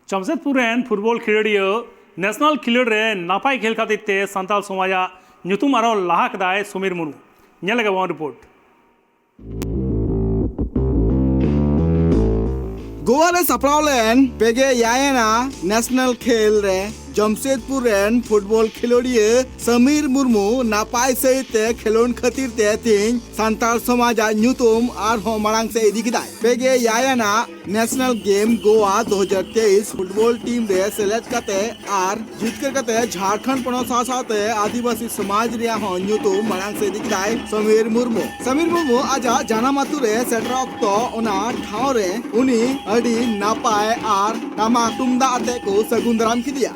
Jamshedpur rain football खिलाड़िया national खिलोड रे नापाय खेल खातिर ते संताल समाजा ᱧᱩᱛᱩᱢ आरो लाहा कदाय समीर मुर्मू ᱧᱮᱞ ᱞᱮᱜᱟ रिपोर्ट गोवा रे सपड़ाव लेन पेगे यायना नेशनल खेल रे जमशेदपुर रेन फुटबॉल खिलोड़िया समीर मुर्मू नापाय सहित खेलोन खातिर ते तीन संताल समाज ᱧᱩᱛᱩᱢ आर हो मांग से इदी किदाय पेगे यायना national game Goa 2023 football team रे सेलेक्ट कते आर जितकर कते झारखंड पनोत साथे आदिवासी समाज रे हो ᱧᱩᱛᱩᱢ मांग से इदी किदाय समीर मुर्मू आजा जानामातु रे सेटर ऑक्टो ओना ठाव रे उनी अडी नापाय आर टामा तुमदा आते को सगुंदराम किदिया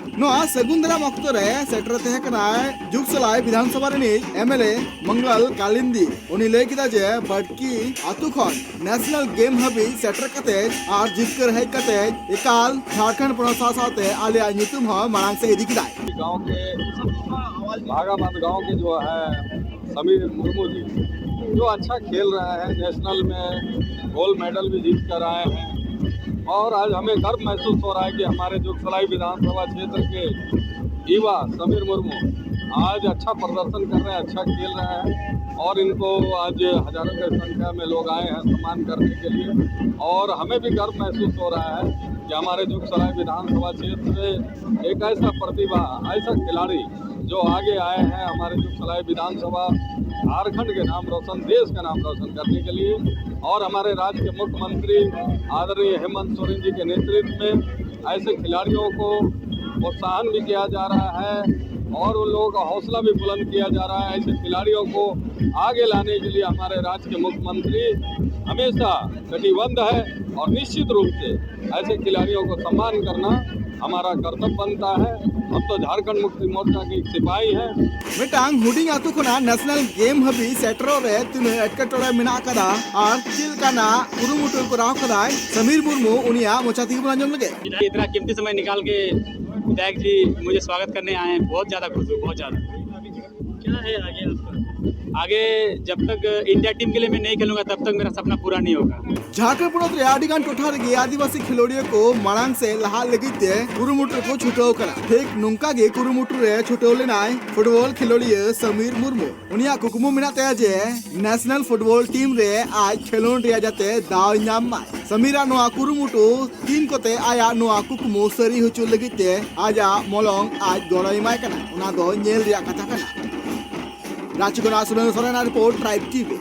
सगुंदराम ऑक्टो रे सेटर ते कनाय जुगसलाय विधानसभा रे एमएलए मंगल कालिंदी उनी ले किदा जे बडकी आतु खन नेशनल गेम हबी सेटर कते आर जितकर है कते एकाल झारखंड पनोत साथे आलिया ᱧᱩᱛᱩᱢ हो मांग से इदी किदाय गांव के भागाबाद गांव के जो है समीर मुर्मू जी जो अच्छा खेल रहे हैं, नेशनल में गोल्ड मेडल भी जीत कर आए हैं और आज हमें गर्व महसूस हो रहा है कि हमारे जुगसलाई विधानसभा क्षेत्र के युवा समीर मुर्मू आज अच्छा प्रदर्शन कर रहे हैं, अच्छा खेल रहे हैं और इनको आज हजारों की संख्या में लोग आए हैं सम्मान करने के लिए और हमें भी गर्व महसूस हो रहा है कि हमारे जुगसलाई विधानसभा क्षेत्र में एक ऐसा प्रतिभा, ऐसा खिलाड़ी जो आगे आए हैं हमारे जुगसलाई विधानसभा झारखंड के नाम रोशन, देश का नाम रोशन करने के लिए और हमारे राज्य के मुख्यमंत्री आदरणीय हेमंत सोरेन जी के नेतृत्व में ऐसे खिलाड़ियों को प्रोत्साहन भी किया जा रहा है और उन लोगों का हौसला भी बुलंद किया जा रहा है। ऐसे खिलाड़ियों को आगे लाने के लिए हमारे राज्य के मुख्यमंत्री हमेशा कटिबद्ध है और निश्चित रूप से ऐसे खिलाड़ियों को सम्मान करना हमारा कर्तव्य बनता है। हम तो झारखंड मुक्ति मोर्चा के सिपाही हैं। मिटांग हुडिंग आतु खुना नेशनल गेम हबी सेटरो रे तिने एटकटोरे मिना कदा और चिल काना कुरुमुटु कराव कदाय समीर मुर्मू उनिया मोचाती को अंजम लगे इतना कीमती समय निकाल के विधायक जी मुझे स्वागत करने आए हैं, बहुत ज्यादा खुश हूँ, बहुत ज्यादा। क्या है आगे आपका? आगे जब तक इंडिया टीम के लिए मैं नहीं खेलूंगा तब तक मेरा सपना पूरा नहीं होगा। झारखंड पनोत रे आदिगान टोठा रे आदिवासी खिलोड़िया को मांग से लहा लगिते कुरुमुटु को छुटाव करा ठीक नुंका गे कुरुमुटु रे छुटाव लेनाय फुटबॉल खिलोड़िया समीर मुर्मू उनिया कुकुमु मिना ते जे नेशनल फुटबॉल टीम रे आज खेलोन रे जाते दाव नाम माय समीरा नोआ कुरुमुटु तीन कोते आया नोआ कुकुमु सरी हुचु लगिते आजा मोलंग आज गड़ाई माय कना उना दो नेल रिया कथा कना राजगोना सुनन सोरेना रिपोर्ट ट्राइब टीवी।